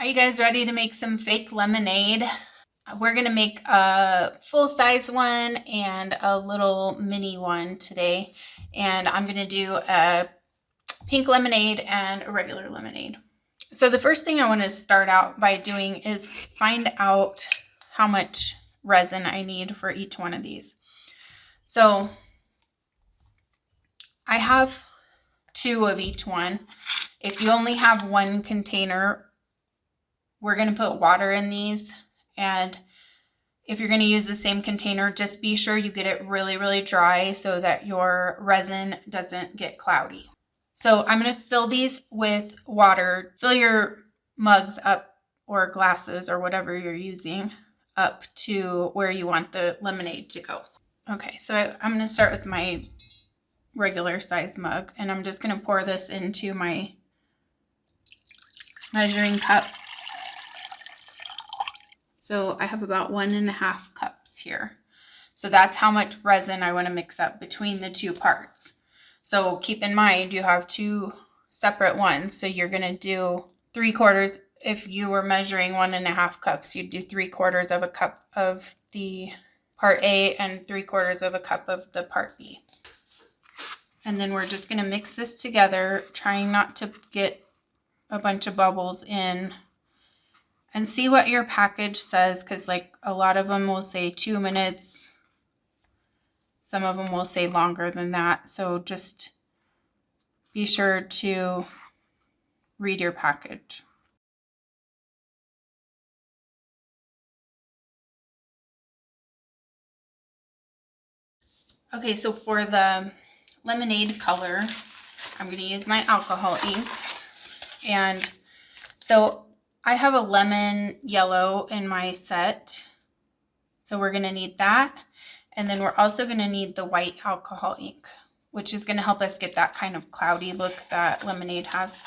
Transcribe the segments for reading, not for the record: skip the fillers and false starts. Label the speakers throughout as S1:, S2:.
S1: Are you guys ready to make some fake lemonade? We're gonna make a full-size one and a little mini one today. And I'm gonna do a pink lemonade and a regular lemonade. So the first thing I want to start out by doing is find out how much resin I need for each one of these. So I have 2 of each one. If you only have 1 container, we're going to put water in these, and if you're going to use the same container, just be sure you get it really, really dry so that your resin doesn't get cloudy. So I'm going to fill these with water. Fill your mugs up, or glasses, or whatever you're using, up to where you want the lemonade to go. Okay, so I'm going to start with my regular size mug, and I'm just going to pour this into my measuring cup. So I have about 1.5 cups here. So that's how much resin I want to mix up between the 2 parts. So keep in mind you have 2 separate ones. So you're going to do 3/4. If you were measuring 1.5 cups, you'd do 3/4 of a cup of the part A and 3/4 of a cup of the part B. And then we're just going to mix this together, trying not to get a bunch of bubbles in. And see what your package says, because like a lot of them will say 2 minutes. Some of them will say longer than that. So just be sure to read your package. Okay, so for the lemonade color, I'm going to use my alcohol inks. And so I have a lemon yellow in my set, so we're going to need that. And then we're also going to need the white alcohol ink, which is going to help us get that kind of cloudy look that lemonade has.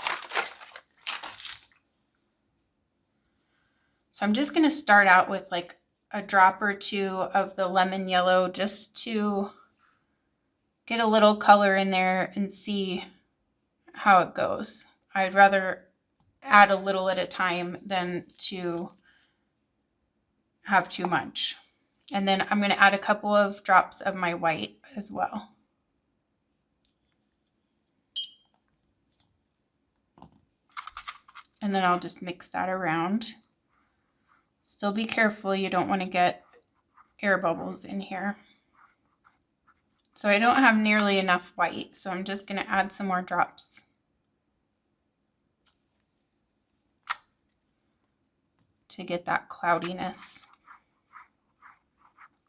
S1: So I'm just going to start out with like a drop or 2 of the lemon yellow, just to get a little color in there and see how it goes. I'd rather add a little at a time than to have too much. And then I'm going to add a couple of drops of my white as well. And then I'll just mix that around. Still be careful, you don't want to get air bubbles in here. So I don't have nearly enough white, so I'm just going to add some more drops. To get that cloudiness.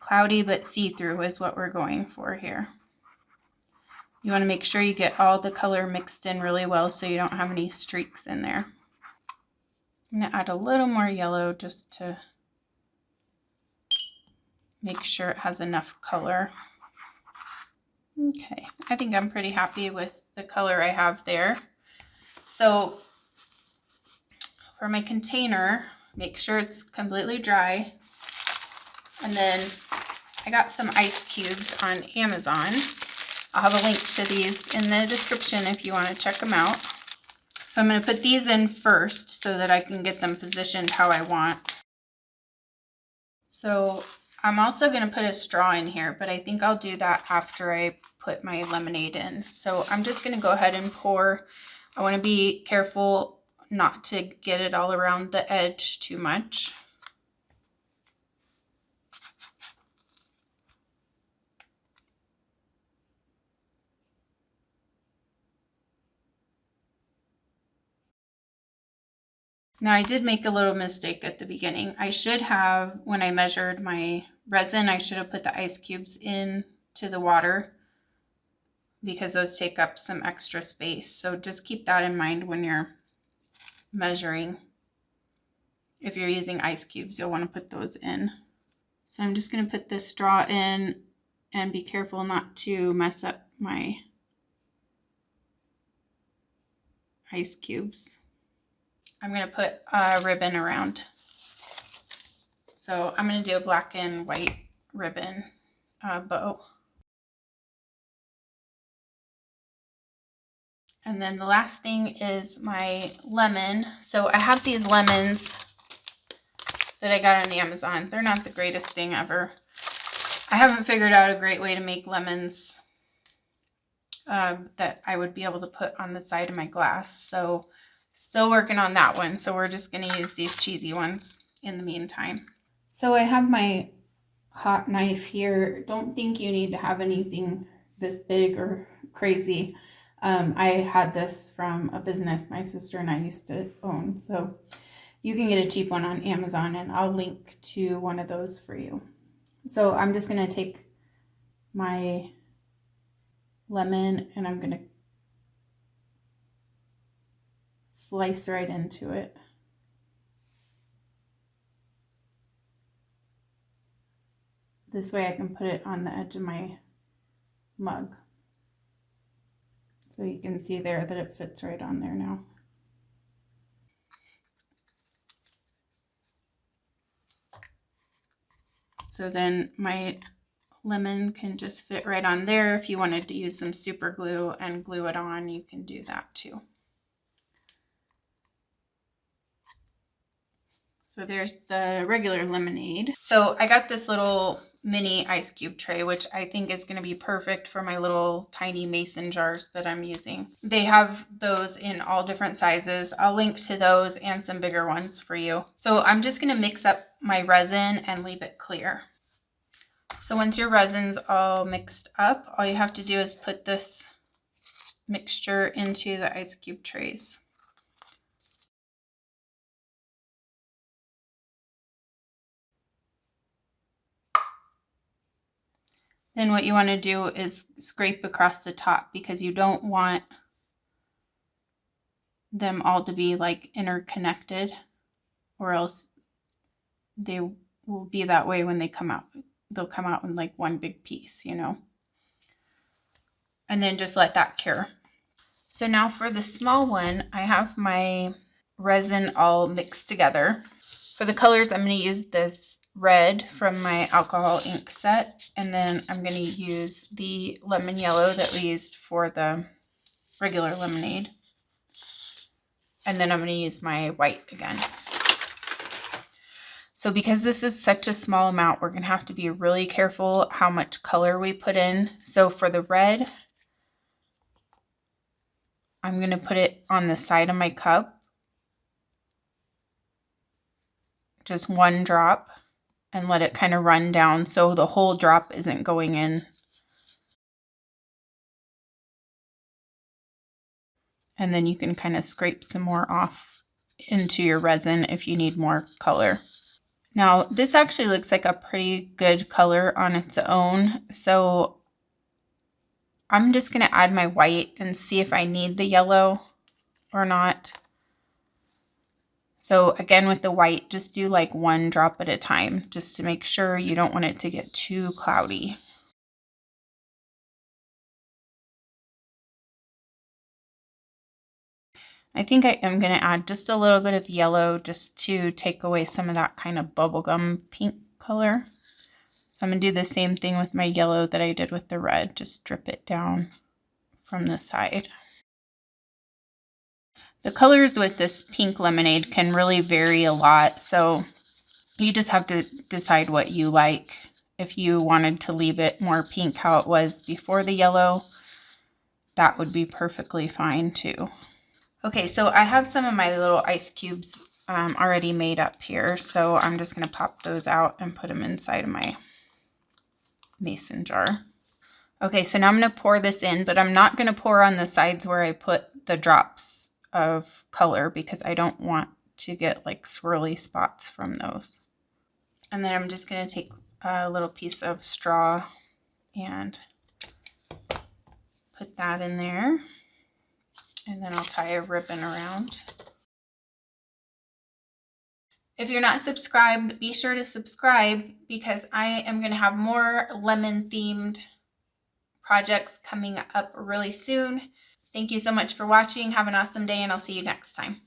S1: Cloudy but see-through is what we're going for here. You want to make sure you get all the color mixed in really well so you don't have any streaks in there. I'm going to add a little more yellow just to make sure it has enough color. Okay, I think I'm pretty happy with the color I have there. So for my container, make sure it's completely dry. And then I got some ice cubes on Amazon. I'll have a link to these in the description if you want to check them out. So I'm going to put these in first so that I can get them positioned how I want. So I'm also going to put a straw in here, but I think I'll do that after I put my lemonade in. So I'm just going to go ahead and pour. I want to be careful not to get it all around the edge too much. Now I did make a little mistake at the beginning. I should have, when I measured my resin, I should have put the ice cubes in to the water, because those take up some extra space. So just keep that in mind when you're measuring. If you're using ice cubes, you'll want to put those in. So I'm just going to put this straw in and be careful not to mess up my ice cubes. I'm going to put a ribbon around. So I'm going to do a black and white ribbon bow. And then the last thing is my lemon. So I have these lemons that I got on Amazon. They're not the greatest thing ever. I haven't figured out a great way to make lemons that I would be able to put on the side of my glass. So still working on that one. So we're just going to use these cheesy ones in the meantime. So I have my hot knife here. Don't think you need to have anything this big or crazy. I had this from a business my sister and I used to own. So you can get a cheap one on Amazon, and I'll link to one of those for you. So I'm just going to take my lemon and I'm going to slice right into it. This way I can put it on the edge of my mug. So you can see there that it fits right on there now. So then my lemon can just fit right on there. If you wanted to use some super glue and glue it on, you can do that too. So there's the regular lemonade. So I got this little mini ice cube tray, which I think is going to be perfect for my little tiny mason jars that I'm using. They have those in all different sizes. I'll link to those and some bigger ones for you. So I'm just going to mix up my resin and leave it clear. So once your resin's all mixed up, all you have to do is put this mixture into the ice cube trays. Then what you want to do is scrape across the top, because you don't want them all to be like interconnected, or else they will be that way when they come out. They'll come out in like one big piece, you know. And then just let that cure. So now for the small one, I have my resin all mixed together. For the colors, I'm going to use this red from my alcohol ink set, and then I'm going to use the lemon yellow that we used for the regular lemonade, and then I'm going to use my white again. So because this is such a small amount, we're going to have to be really careful how much color we put in. So for the red, I'm going to put it on the side of my cup, just one drop, and let it kind of run down so the whole drop isn't going in. And then you can kind of scrape some more off into your resin if you need more color. Now this actually looks like a pretty good color on its own, so I'm just going to add my white and see if I need the yellow or not. So again, with the white, just do like one drop at a time, just to make sure you don't want it to get too cloudy. I think I am going to add just a little bit of yellow just to take away some of that kind of bubblegum pink color. So I'm going to do the same thing with my yellow that I did with the red, just drip it down from the side. The colors with this pink lemonade can really vary a lot, so you just have to decide what you like. If you wanted to leave it more pink how it was before the yellow, that would be perfectly fine too. Okay, so I have some of my little ice cubes already made up here, so I'm just going to pop those out and put them inside of my mason jar. Okay, so now I'm going to pour this in, but I'm not going to pour on the sides where I put the drops of color, because I don't want to get like swirly spots from those. And then I'm just going to take a little piece of straw and put that in there, and then I'll tie a ribbon around. If you're not subscribed, be sure to subscribe, because I am going to have more lemon themed projects coming up really soon. Thank you so much for watching. Have an awesome day, and I'll see you next time.